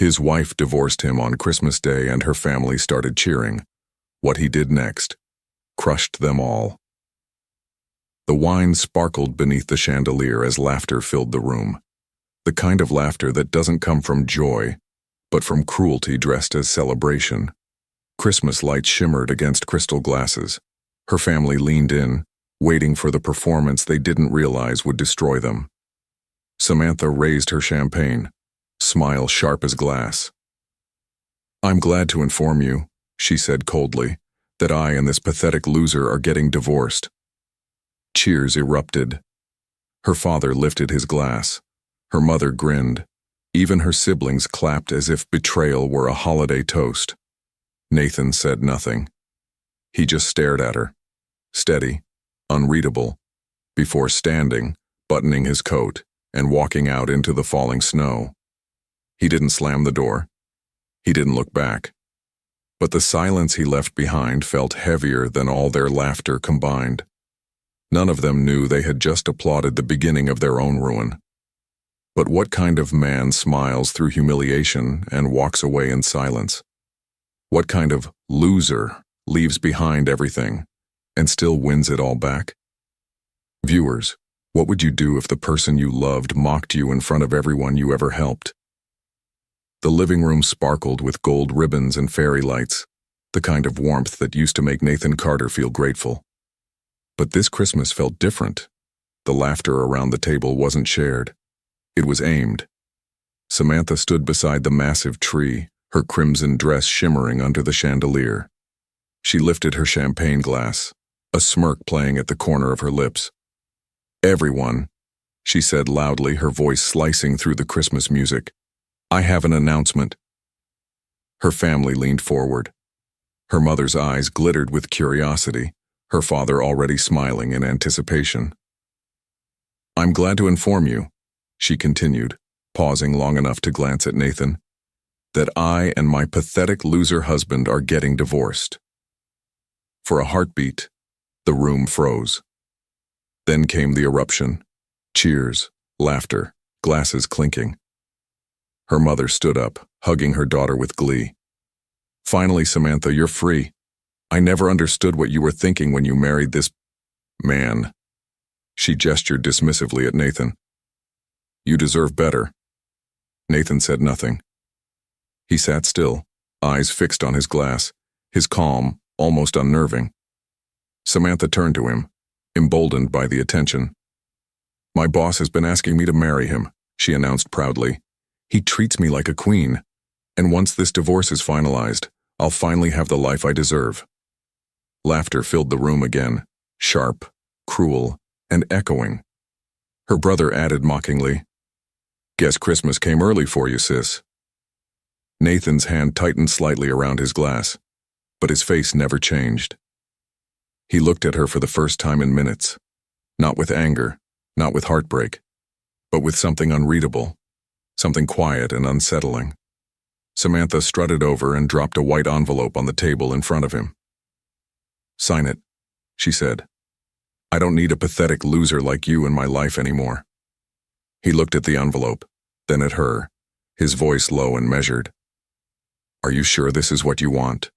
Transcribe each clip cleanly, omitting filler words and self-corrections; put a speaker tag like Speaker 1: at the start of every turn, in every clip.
Speaker 1: His wife divorced him on Christmas Day and her family started cheering. What he did next crushed them all. The wine sparkled beneath the chandelier as laughter filled the room. The kind of laughter that doesn't come from joy, but from cruelty dressed as celebration. Christmas lights shimmered against crystal glasses. Her family leaned in, waiting for the performance they didn't realize would destroy them. Samantha raised her champagne, smile sharp as glass. "I'm glad to inform you," she said coldly, "that I and this pathetic loser are getting divorced." Cheers erupted. Her father lifted his glass. Her mother grinned. Even her siblings clapped as if betrayal were a holiday toast. Nathan said nothing. He just stared at her, steady, unreadable, before standing, buttoning his coat, and walking out into the falling snow. He didn't slam the door. He didn't look back. But the silence he left behind felt heavier than all their laughter combined. None of them knew they had just applauded the beginning of their own ruin. But what kind of man smiles through humiliation and walks away in silence? What kind of loser leaves behind everything and still wins it all back? Viewers, what would you do if the person you loved mocked you in front of everyone you ever helped? The living room sparkled with gold ribbons and fairy lights, the kind of warmth that used to make Nathan Carter feel grateful. But this Christmas felt different. The laughter around the table wasn't shared. It was aimed. Samantha stood beside the massive tree, her crimson dress shimmering under the chandelier. She lifted her champagne glass, a smirk playing at the corner of her lips. "Everyone," she said loudly, her voice slicing through the Christmas music, "I have an announcement." Her family leaned forward. Her mother's eyes glittered with curiosity, her father already smiling in anticipation. "I'm glad to inform you," she continued, pausing long enough to glance at Nathan, "that I and my pathetic loser husband are getting divorced." For a heartbeat, the room froze. Then came the eruption. Cheers, laughter, glasses clinking. Her mother stood up, hugging her daughter with glee. "Finally, Samantha, you're free. I never understood what you were thinking when you married this man." She gestured dismissively at Nathan. "You deserve better." Nathan said nothing. He sat still, eyes fixed on his glass, his calm almost unnerving. Samantha turned to him, emboldened by the attention. "My boss has been asking me to marry him," she announced proudly. "He treats me like a queen, and once this divorce is finalized, I'll finally have the life I deserve." Laughter filled the room again, sharp, cruel, and echoing. Her brother added mockingly, "Guess Christmas came early for you, sis." Nathan's hand tightened slightly around his glass, but his face never changed. He looked at her for the first time in minutes, not with anger, not with heartbreak, but with something unreadable, something quiet and unsettling. Samantha strutted over and dropped a white envelope on the table in front of him. "Sign it," she said. "I don't need a pathetic loser like you in my life anymore." He looked at the envelope, then at her, his voice low and measured. "Are you sure this is what you want?"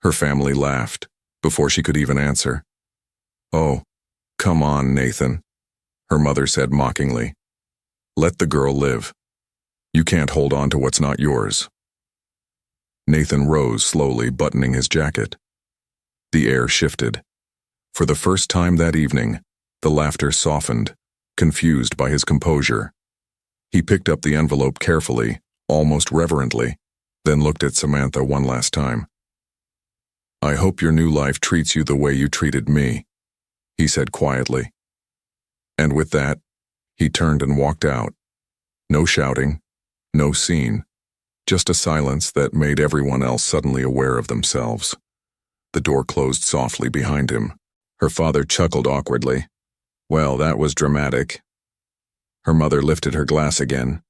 Speaker 1: Her family laughed, before she could even answer. "Oh, come on, Nathan," her mother said mockingly. "Let the girl live. You can't hold on to what's not yours." Nathan rose slowly, buttoning his jacket. The air shifted. For the first time that evening, the laughter softened, confused by his composure. He picked up the envelope carefully, almost reverently, then looked at Samantha one last time. "I hope your new life treats you the way you treated me," he said quietly. And with that, he turned and walked out. No shouting, no scene, just a silence that made everyone else suddenly aware of themselves. The door closed softly behind him. Her father chuckled awkwardly. "Well, that was dramatic." Her mother lifted her glass again.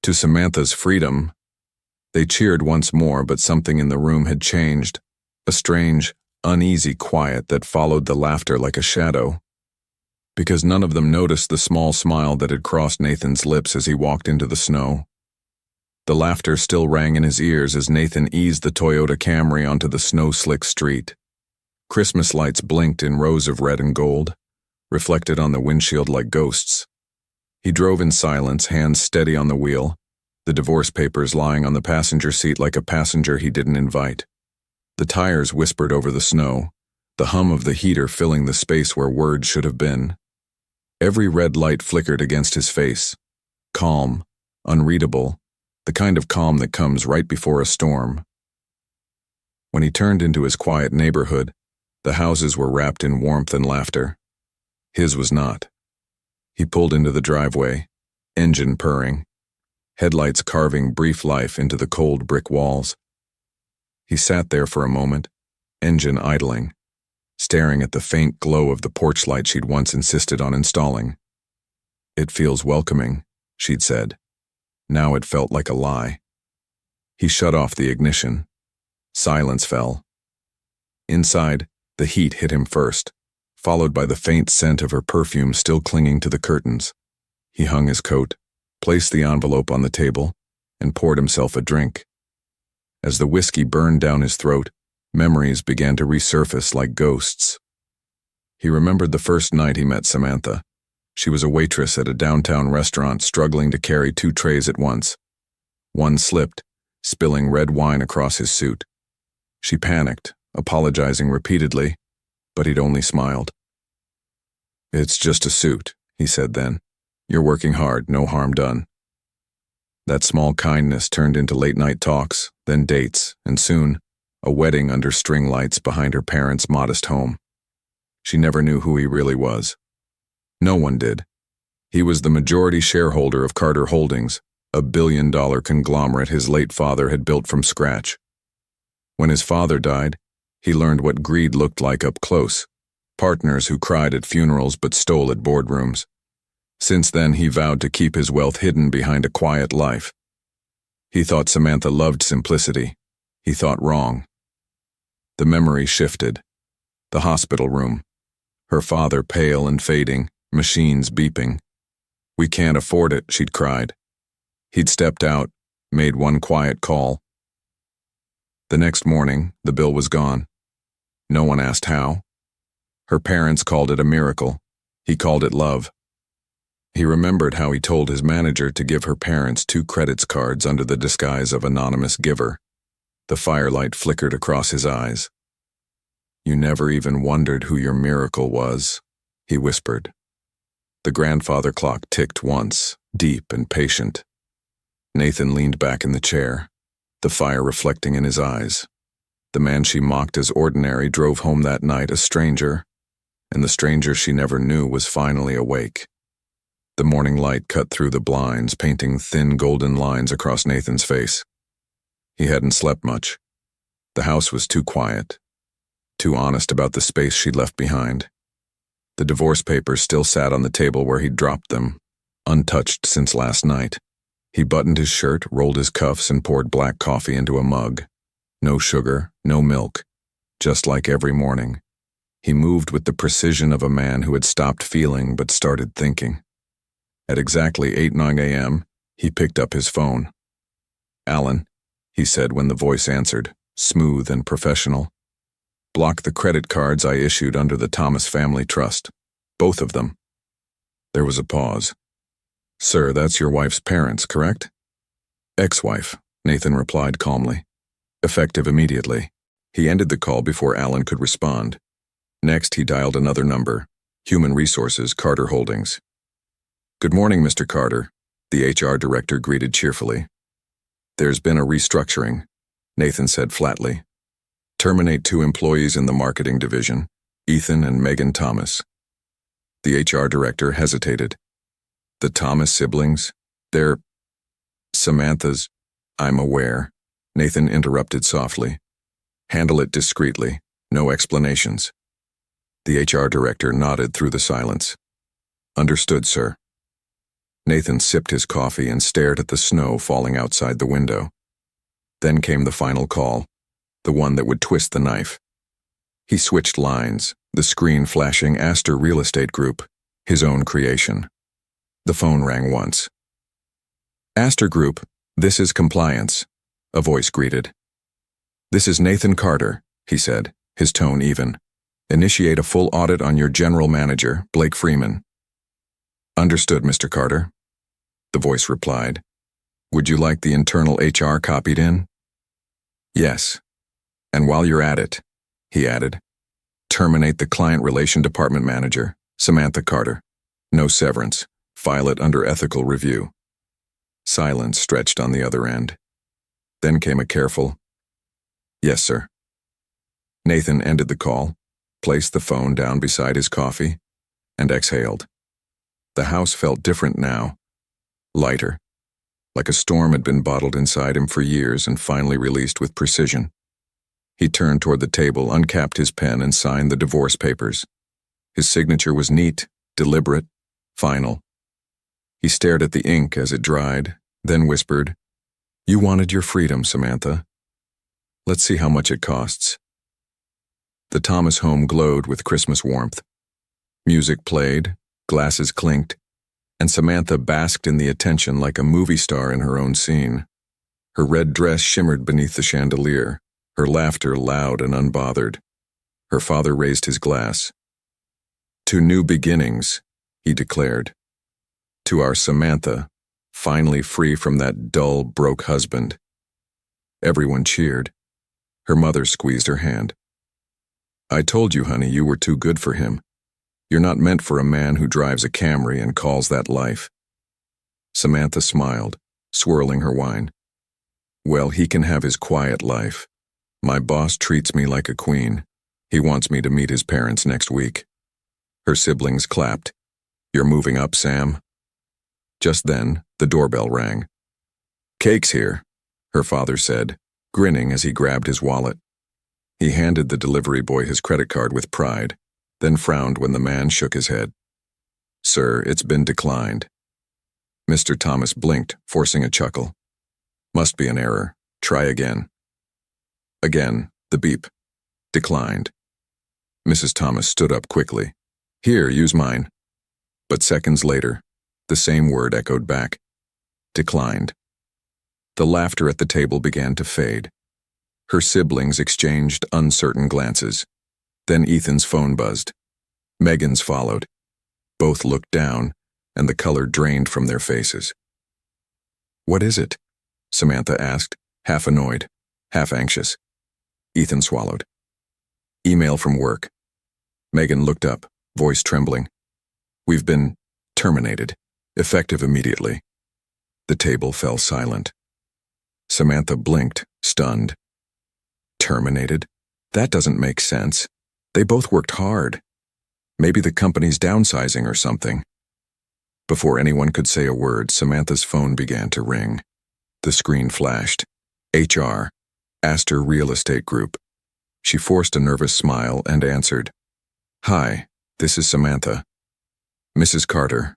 Speaker 1: To Samantha's freedom. They cheered once more, but something in the room had changed. A strange, uneasy quiet that followed the laughter like a shadow. Because none of them noticed the small smile that had crossed Nathan's lips as he walked into the snow. The laughter still rang in his ears as Nathan eased the Toyota Camry onto the snow-slick street. Christmas lights blinked in rows of red and gold, reflected on the windshield like ghosts. He drove in silence, hands steady on the wheel, the divorce papers lying on the passenger seat like a passenger he didn't invite. The tires whispered over the snow, the hum of the heater filling the space where words should have been. Every red light flickered against his face. Calm, unreadable, the kind of calm that comes right before a storm. When he turned into his quiet neighborhood, the houses were wrapped in warmth and laughter. His was not. He pulled into the driveway, engine purring, headlights carving brief life into the cold brick walls. He sat there for a moment, engine idling, staring at the faint glow of the porch light she'd once insisted on installing. "It feels welcoming," she'd said. Now it felt like a lie. He shut off the ignition. Silence fell. Inside, the heat hit him first, followed by the faint scent of her perfume still clinging to the curtains. He hung his coat, placed the envelope on the table, and poured himself a drink. As the whiskey burned down his throat, memories began to resurface like ghosts. He remembered the first night he met Samantha. She was a waitress at a downtown restaurant struggling to carry 2 trays at once. One slipped, spilling red wine across his suit. She panicked, apologizing repeatedly, but he'd only smiled. "It's just a suit," he said then. "You're working hard, no harm done." That small kindness turned into late-night talks, then dates, and soon, a wedding under string lights behind her parents' modest home. She never knew who he really was. No one did. He was the majority shareholder of Carter Holdings, a billion-dollar conglomerate his late father had built from scratch. When his father died, he learned what greed looked like up close, partners who cried at funerals but stole at boardrooms. Since then, he vowed to keep his wealth hidden behind a quiet life. He thought Samantha loved simplicity. He thought wrong. The memory shifted. The hospital room. Her father pale and fading, machines beeping. "We can't afford it," she'd cried. He'd stepped out, made one quiet call. The next morning, the bill was gone. No one asked how. Her parents called it a miracle. He called it love. He remembered how he told his manager to give her parents 2 credits cards under the disguise of anonymous giver. The firelight flickered across his eyes. "You never even wondered who your miracle was," he whispered. The grandfather clock ticked once, deep and patient. Nathan leaned back in the chair, the fire reflecting in his eyes. The man she mocked as ordinary drove home that night a stranger, and the stranger she never knew was finally awake. The morning light cut through the blinds, painting thin golden lines across Nathan's face. He hadn't slept much. The house was too quiet, too honest about the space she'd left behind. The divorce papers still sat on the table where he'd dropped them, untouched since last night. He buttoned his shirt, rolled his cuffs, and poured black coffee into a mug. No sugar, no milk, just like every morning. He moved with the precision of a man who had stopped feeling but started thinking. At exactly 8:09 a.m., he picked up his phone. "Alan," he said when the voice answered, smooth and professional. "Block the credit cards I issued under the Thomas Family Trust. Both of them." There was a pause. "Sir, that's your wife's parents, correct?" "Ex-wife," Nathan replied calmly. "Effective immediately." He ended the call before Alan could respond. Next, he dialed another number, Human Resources, Carter Holdings. "Good morning, Mr. Carter," the HR director greeted cheerfully. "There's been a restructuring," Nathan said flatly. "Terminate 2 employees in the marketing division, Ethan and Megan Thomas." The HR director hesitated. "The Thomas siblings? They're Samantha's." "I'm aware," Nathan interrupted softly. "Handle it discreetly, no explanations." The HR director nodded through the silence. "Understood, sir." Nathan sipped his coffee and stared at the snow falling outside the window. Then came the final call, the one that would twist the knife. He switched lines, the screen flashing Astor Real Estate Group, his own creation. The phone rang once. "Astor Group, "This is compliance," a voice greeted. "This is Nathan Carter," he said, his tone even. "Initiate a full audit on your general manager, Blake Freeman." "Understood, Mr. Carter," the voice replied. "Would you like the internal HR copied in?" "Yes. And while you're at it," he added, "terminate the client relation department manager, Samantha Carter. No severance. File it under ethical review." Silence stretched on the other end. Then came a careful, "Yes, sir." Nathan ended the call, placed the phone down beside his coffee, and exhaled. The house felt different now, lighter, like a storm had been bottled inside him for years and finally released with precision. He turned toward the table, uncapped his pen, and signed the divorce papers. His signature was neat, deliberate, final. He stared at the ink as it dried, then whispered, "You wanted your freedom, Samantha. Let's see how much it costs." The Thomas home glowed with Christmas warmth. Music played, glasses clinked, and Samantha basked in the attention like a movie star in her own scene. Her red dress shimmered beneath the chandelier, her laughter loud and unbothered. Her father raised his glass. "To new beginnings," he declared. "To our Samantha, finally free from that dull, broke husband." Everyone cheered. Her mother squeezed her hand. "I told you, honey, you were too good for him. You're not meant for a man who drives a Camry and calls that life." Samantha smiled, swirling her wine. "Well, he can have his quiet life. My boss treats me like a queen. He wants me to meet his parents next week." Her siblings clapped. "You're moving up, Sam?" Just then, the doorbell rang. "Cake's here," her father said, grinning as he grabbed his wallet. He handed the delivery boy his credit card with pride, then frowned when the man shook his head. "Sir, it's been declined." Mr. Thomas blinked, forcing a chuckle. "Must be an error. Try again." Again, the beep. Declined. Mrs. Thomas stood up quickly. "Here, use mine." But seconds later, the same word echoed back. Declined. The laughter at the table began to fade. Her siblings exchanged uncertain glances. Then Ethan's phone buzzed. Megan's followed. Both looked down, and the color drained from their faces. "What is it?" Samantha asked, half annoyed, half anxious. Ethan swallowed. "Email from work." Megan looked up, voice trembling. "We've been terminated, effective immediately." The table fell silent. Samantha blinked, stunned. Terminated? That doesn't make sense. They both worked hard. Maybe the company's downsizing or something. Before anyone could say a word, Samantha's phone began to ring. The screen flashed. HR, Astor Real Estate Group. She forced a nervous smile and answered. "Hi, this is Samantha." "Mrs. Carter,"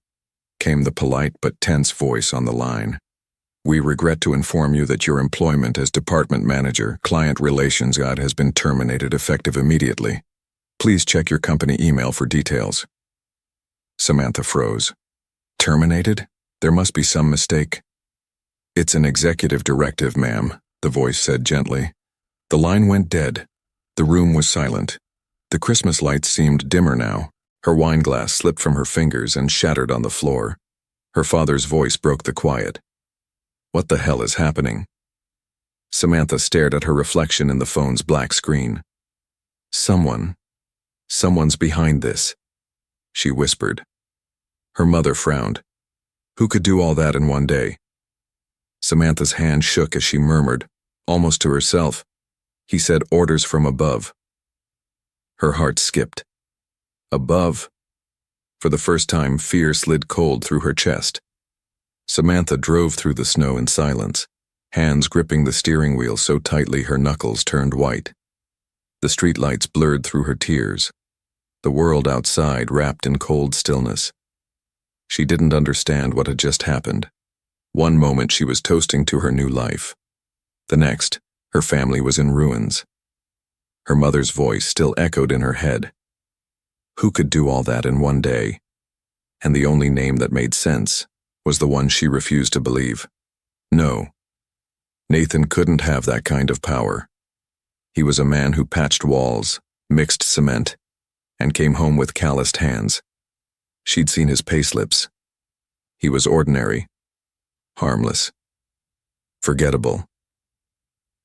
Speaker 1: came the polite but tense voice on the line. "We regret to inform you that your employment as department manager, client relations guide has been terminated effective immediately. Please check your company email for details." Samantha froze. "Terminated? There must be some mistake." "It's an executive directive, ma'am," the voice said gently. The line went dead. The room was silent. The Christmas lights seemed dimmer now. Her wine glass slipped from her fingers and shattered on the floor. Her father's voice broke the quiet. "What the hell is happening?" Samantha stared at her reflection in the phone's black screen. Someone's behind this," she whispered. Her mother frowned. "Who could do all that in one day?" Samantha's hand shook as she murmured, almost to herself. "He said orders from above." Her heart skipped. Above? For the first time, fear slid cold through her chest. Samantha drove through the snow in silence, hands gripping the steering wheel so tightly her knuckles turned white. The streetlights blurred through her tears. The world outside wrapped in cold stillness. She didn't understand what had just happened. One moment she was toasting to her new life. The next, her family was in ruins. Her mother's voice still echoed in her head. Who could do all that in one day? And the only name that made sense was the one she refused to believe. No, Nathan couldn't have that kind of power. He was a man who patched walls, mixed cement, and came home with calloused hands. She'd seen his payslips. He was ordinary, harmless, forgettable.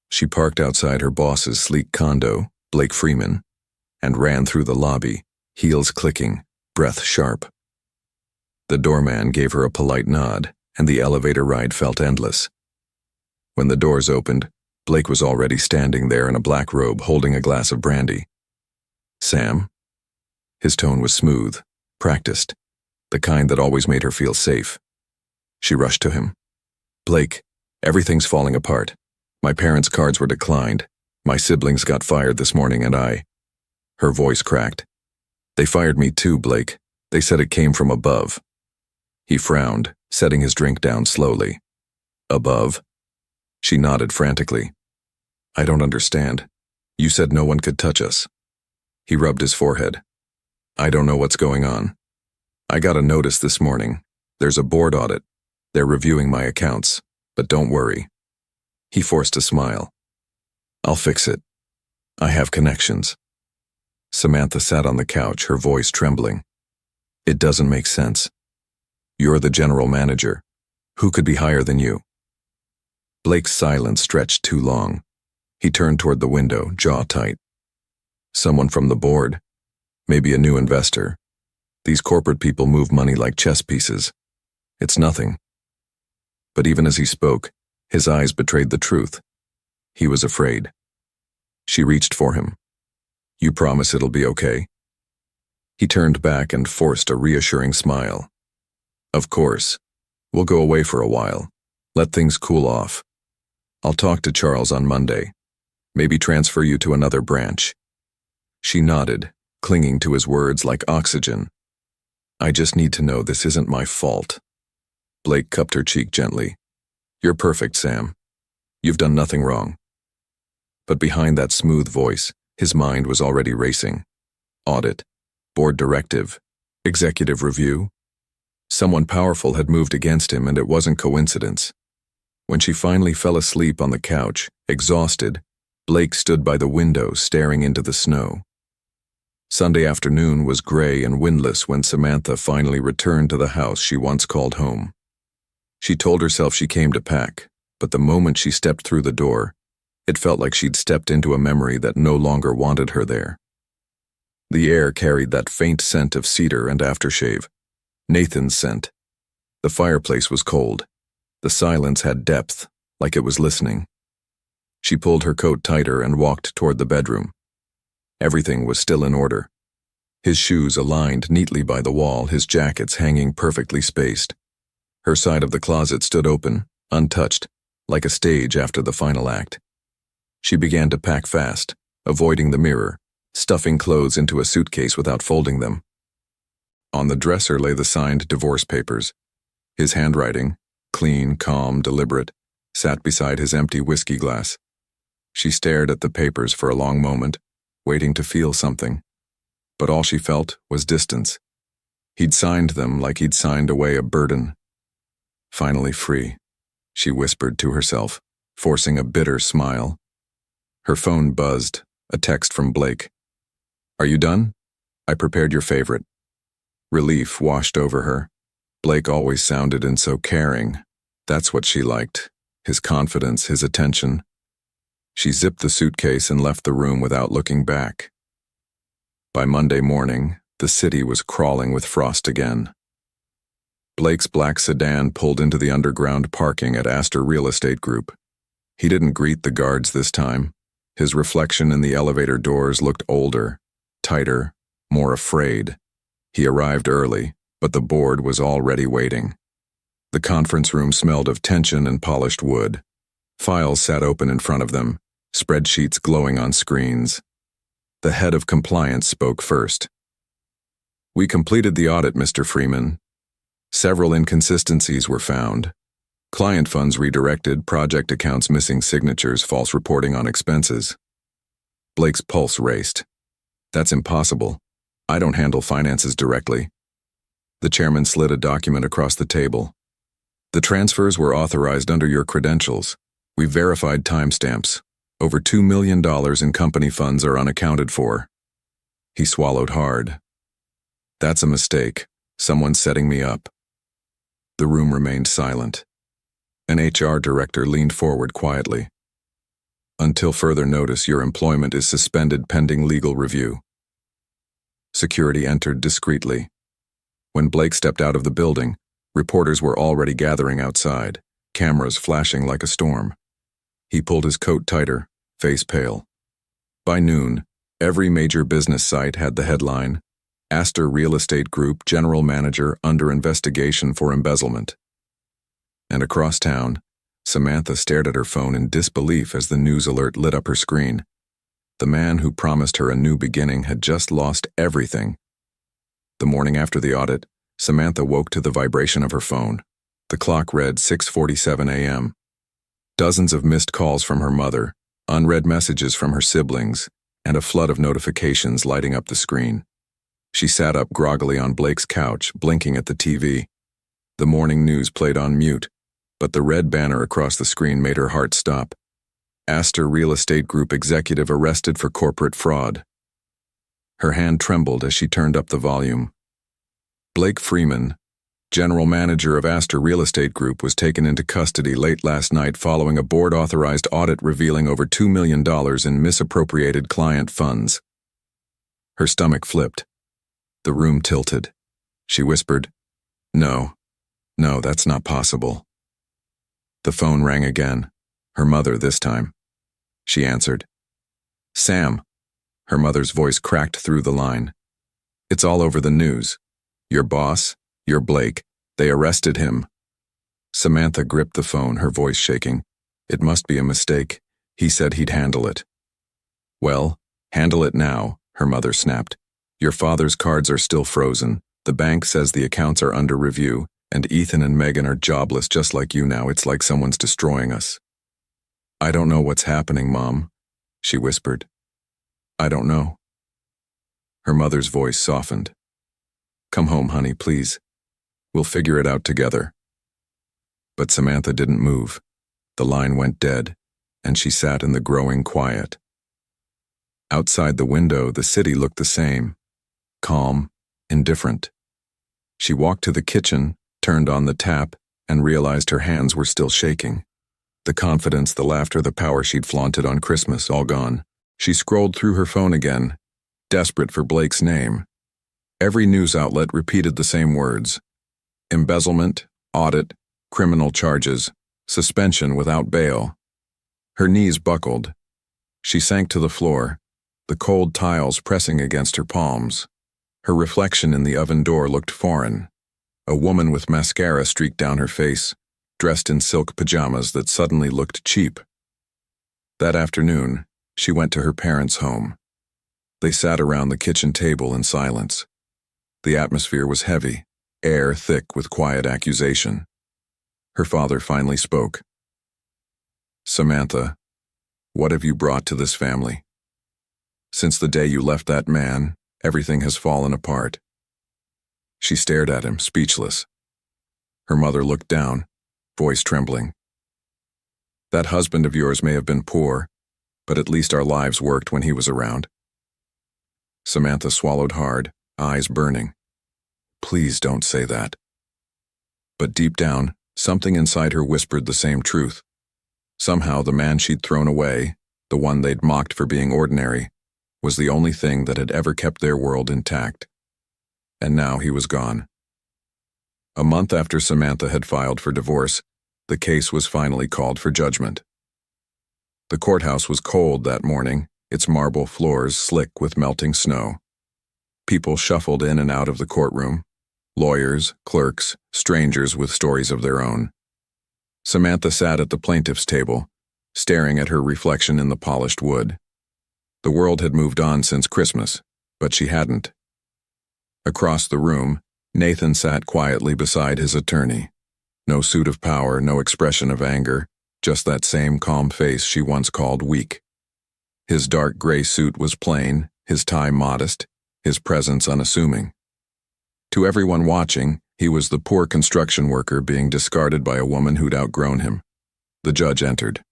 Speaker 1: She parked outside her boss's sleek condo, Blake Freeman, and ran through the lobby, heels clicking, breath sharp. The doorman gave her a polite nod, and the elevator ride felt endless. When the doors opened, Blake was already standing there in a black robe holding a glass of brandy. "Sam?" His tone was smooth, practiced, the kind that always made her feel safe. She rushed to him. "Blake, everything's falling apart. My parents' cards were declined. My siblings got fired this morning and I—" Her voice cracked. "They fired me too, Blake. They said it came from above." He frowned, setting his drink down slowly. "Above?" She nodded frantically. "I don't understand. You said no one could touch us." He rubbed his forehead. "I don't know what's going on. I got a notice this morning. There's a board audit. They're reviewing my accounts, but don't worry." He forced a smile. "I'll fix it. I have connections." Samantha sat on the couch, her voice trembling. "It doesn't make sense. You're the general manager. Who could be higher than you?" Blake's silence stretched too long. He turned toward the window, jaw tight. "Someone from the board. Maybe a new investor. These corporate people move money like chess pieces. It's nothing." But even as he spoke, his eyes betrayed the truth. He was afraid. She reached for him. "You promise it'll be okay?" He turned back and forced a reassuring smile. "Of course. We'll go away for a while. Let things cool off. I'll talk to Charles on Monday. Maybe transfer you to another branch." She nodded, clinging to his words like oxygen. "I just need to know this isn't my fault." Blake cupped her cheek gently. "You're perfect, Sam. You've done nothing wrong." But behind that smooth voice, his mind was already racing. Audit, board directive, executive review. Someone powerful had moved against him, and it wasn't coincidence. When she finally fell asleep on the couch, exhausted, Blake stood by the window staring into the snow. Sunday afternoon was gray and windless when Samantha finally returned to the house she once called home. She told herself she came to pack, but the moment she stepped through the door, it felt like she'd stepped into a memory that no longer wanted her there. The air carried that faint scent of cedar and aftershave, Nathan's scent. The fireplace was cold. The silence had depth, like it was listening. She pulled her coat tighter and walked toward the bedroom. Everything was still in order. His shoes aligned neatly by the wall, his jackets hanging perfectly spaced. Her side of the closet stood open, untouched, like a stage after the final act. She began to pack fast, avoiding the mirror, stuffing clothes into a suitcase without folding them. On the dresser lay the signed divorce papers. His handwriting, clean, calm, deliberate, sat beside his empty whiskey glass. She stared at the papers for a long moment, waiting to feel something. But all she felt was distance. He'd signed them like he'd signed away a burden. Finally free, she whispered to herself, forcing a bitter smile. Her phone buzzed, a text from Blake. "Are you done? I prepared your favorite." Relief washed over her. Blake always sounded and so caring. That's what she liked, his confidence, his attention. She zipped the suitcase and left the room without looking back. By Monday morning, the city was crawling with frost again. Blake's black sedan pulled into the underground parking at Astor Real Estate Group. He didn't greet the guards this time. His reflection in the elevator doors looked older, tighter, more afraid. He arrived early, but the board was already waiting. The conference room smelled of tension and polished wood. Files sat open in front of them, spreadsheets glowing on screens. The head of compliance spoke first. "We completed the audit, Mr. Freeman. Several inconsistencies were found. Client funds redirected, project accounts missing signatures, false reporting on expenses." Blake's pulse raced. "That's impossible. I don't handle finances directly." The chairman slid a document across the table. "The transfers were authorized under your credentials. We verified timestamps. Over $2 million in company funds are unaccounted for. He swallowed hard. That's a mistake. Someone's setting me up. The room remained silent. An HR director leaned forward quietly. Until further notice, your employment is suspended pending legal review. Security entered discreetly. When Blake stepped out of the building, reporters were already gathering outside, cameras flashing like a storm. He pulled his coat tighter, face pale. By noon, every major business site had the headline, Astor Real Estate Group General Manager under investigation for embezzlement. And across town, Samantha stared at her phone in disbelief as the news alert lit up her screen. The man who promised her a new beginning had just lost everything. The morning after the audit, Samantha woke to the vibration of her phone. The clock read 6:47 a.m. Dozens of missed calls from her mother, unread messages from her siblings, and a flood of notifications lighting up the screen. She sat up groggily on Blake's couch, blinking at the TV. The morning news played on mute, but the red banner across the screen made her heart stop. Astor Real Estate Group executive arrested for corporate fraud. Her hand trembled as she turned up the volume. Blake Freeman, general manager of Astor Real Estate Group, was taken into custody late last night following a board-authorized audit revealing over $2 million in misappropriated client funds. Her stomach flipped. The room tilted. She whispered, No, that's not possible." The phone rang again. Her mother this time. She answered. "Sam." Her mother's voice cracked through the line. "It's all over the news. Your boss, your Blake, they arrested him." Samantha gripped the phone, her voice shaking. "It must be a mistake. He said he'd handle it." "Well, handle it now," her mother snapped. "Your father's cards are still frozen. The bank says the accounts are under review, and Ethan and Megan are jobless just like you now. It's like someone's destroying us." "I don't know what's happening, Mom," she whispered. "I don't know." Her mother's voice softened. "Come home, honey, please. We'll figure it out together." But Samantha didn't move. The line went dead, and she sat in the growing quiet. Outside the window, the city looked the same. Calm, indifferent. She walked to the kitchen, turned on the tap, and realized her hands were still shaking. The confidence, the laughter, the power she'd flaunted on Christmas, all gone. She scrolled through her phone again, desperate for Blake's name. Every news outlet repeated the same words: embezzlement, audit, criminal charges, suspension without bail. Her knees buckled. She sank to the floor, the cold tiles pressing against her palms. Her reflection in the oven door looked foreign. A woman with mascara streaked down her face, dressed in silk pajamas that suddenly looked cheap. That afternoon, she went to her parents' home. They sat around the kitchen table in silence. The atmosphere was heavy, air thick with quiet accusation. Her father finally spoke. "Samantha, what have you brought to this family? Since the day you left that man, everything has fallen apart." She stared at him, speechless. Her mother looked down, voice trembling. "That husband of yours may have been poor, but at least our lives worked when he was around." Samantha swallowed hard, eyes burning. "Please don't say that." But deep down, something inside her whispered the same truth. Somehow the man she'd thrown away, the one they'd mocked for being ordinary, was the only thing that had ever kept their world intact. And now he was gone. A month after Samantha had filed for divorce, the case was finally called for judgment. The courthouse was cold that morning, its marble floors slick with melting snow. People shuffled in and out of the courtroom. Lawyers, clerks, strangers with stories of their own. Samantha sat at the plaintiff's table, staring at her reflection in the polished wood. The world had moved on since Christmas, but she hadn't. Across the room, Nathan sat quietly beside his attorney. No suit of power, no expression of anger, just that same calm face she once called weak. His dark gray suit was plain, his tie modest, his presence unassuming. To everyone watching, he was the poor construction worker being discarded by a woman who'd outgrown him. The judge entered.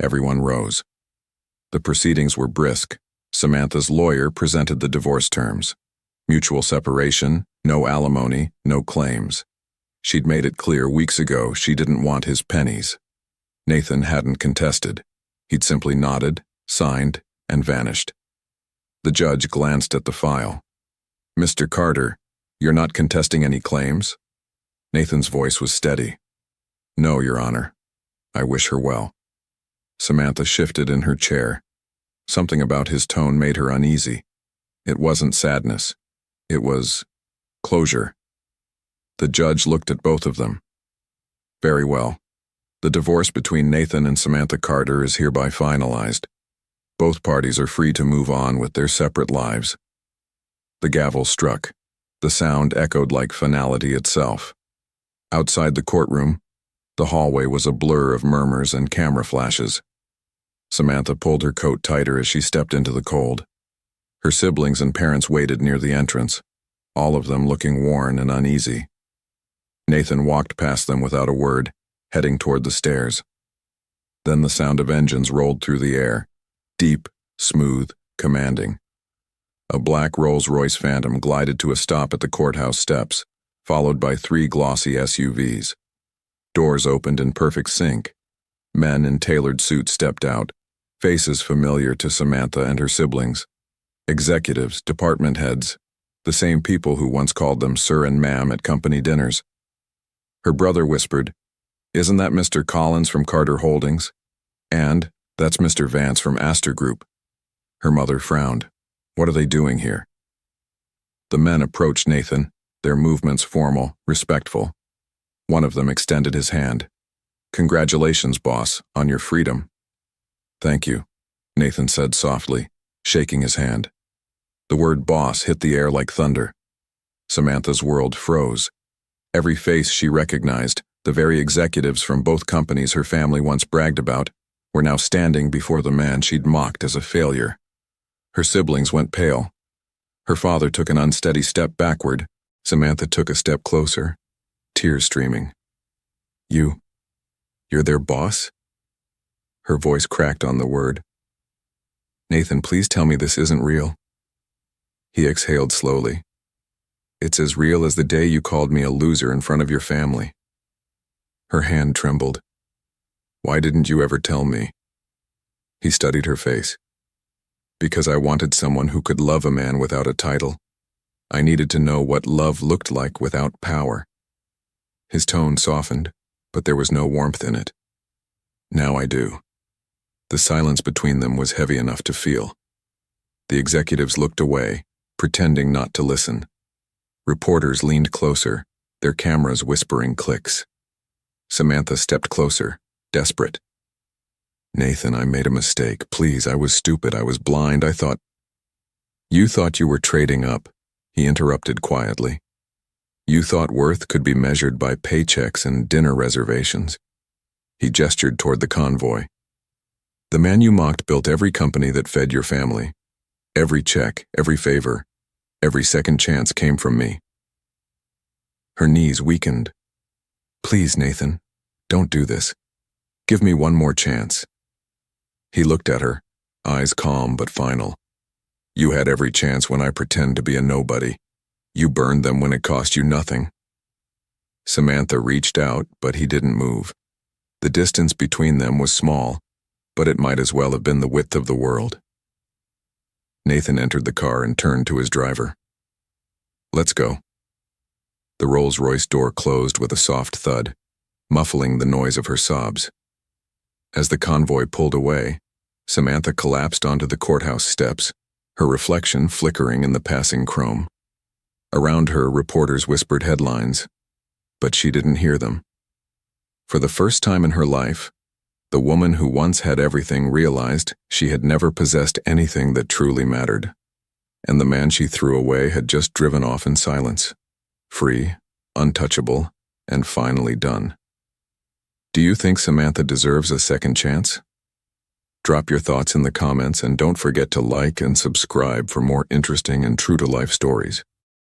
Speaker 1: Everyone rose. The proceedings were brisk. Samantha's lawyer presented the divorce terms. Mutual separation, no alimony, no claims. She'd made it clear weeks ago she didn't want his pennies. Nathan hadn't contested. He'd simply nodded, signed, and vanished. The judge glanced at the file. "Mr. Carter, you're not contesting any claims?" Nathan's voice was steady. "No, Your Honor. I wish her well." Samantha shifted in her chair. Something about his tone made her uneasy. It wasn't sadness. It was closure. The judge looked at both of them. "Very well. The divorce between Nathan and Samantha Carter is hereby finalized. Both parties are free to move on with their separate lives." The gavel struck. The sound echoed like finality itself. Outside the courtroom, the hallway was a blur of murmurs and camera flashes. Samantha pulled her coat tighter as she stepped into the cold. Her siblings and parents waited near the entrance, all of them looking worn and uneasy. Nathan walked past them without a word, heading toward the stairs. Then the sound of engines rolled through the air, deep, smooth, commanding. A black Rolls-Royce Phantom glided to a stop at the courthouse steps, followed by 3 glossy SUVs. Doors opened in perfect sync. Men in tailored suits stepped out, faces familiar to Samantha and her siblings. Executives, department heads, the same people who once called them sir and ma'am at company dinners. Her brother whispered, "Isn't that Mr. Collins from Carter Holdings? And that's Mr. Vance from Astor Group." Her mother frowned. "What are they doing here?" The men approached Nathan, their movements formal, respectful. One of them extended his hand. "Congratulations, boss, on your freedom." "Thank you," Nathan said softly, shaking his hand. The word boss hit the air like thunder. Samantha's world froze. Every face she recognized, the very executives from both companies her family once bragged about, were now standing before the man she'd mocked as a failure. Her siblings went pale. Her father took an unsteady step backward. Samantha took a step closer, tears streaming. You're their boss?" Her voice cracked on the word. "Nathan, please tell me this isn't real." He exhaled slowly. "It's as real as the day you called me a loser in front of your family." Her hand trembled. "Why didn't you ever tell me?" He studied her face. "Because I wanted someone who could love a man without a title. I needed to know what love looked like without power." His tone softened, but there was no warmth in it. "Now I do." The silence between them was heavy enough to feel. The executives looked away, pretending not to listen. Reporters leaned closer, their cameras whispering clicks. Samantha stepped closer, desperate. "Nathan, I made a mistake. Please, I was stupid. I was blind. I thought—" "You thought you were trading up," he interrupted quietly. "You thought worth could be measured by paychecks and dinner reservations." He gestured toward the convoy. "The man you mocked built every company that fed your family. Every check, every favor, every second chance came from me." Her knees weakened. "Please, Nathan, don't do this. Give me one more chance." He looked at her, eyes calm but final. "You had every chance when I pretend to be a nobody. You burned them when it cost you nothing." Samantha reached out, but he didn't move. The distance between them was small, but it might as well have been the width of the world. Nathan entered the car and turned to his driver. "Let's go." The Rolls-Royce door closed with a soft thud, muffling the noise of her sobs. As the convoy pulled away, Samantha collapsed onto the courthouse steps, her reflection flickering in the passing chrome. Around her, reporters whispered headlines, but she didn't hear them. For the first time in her life, the woman who once had everything realized she had never possessed anything that truly mattered, and the man she threw away had just driven off in silence, free, untouchable, and finally done. Do you think Samantha deserves a second chance? Drop your thoughts in the comments and don't forget to like and subscribe for more interesting and true-to-life stories.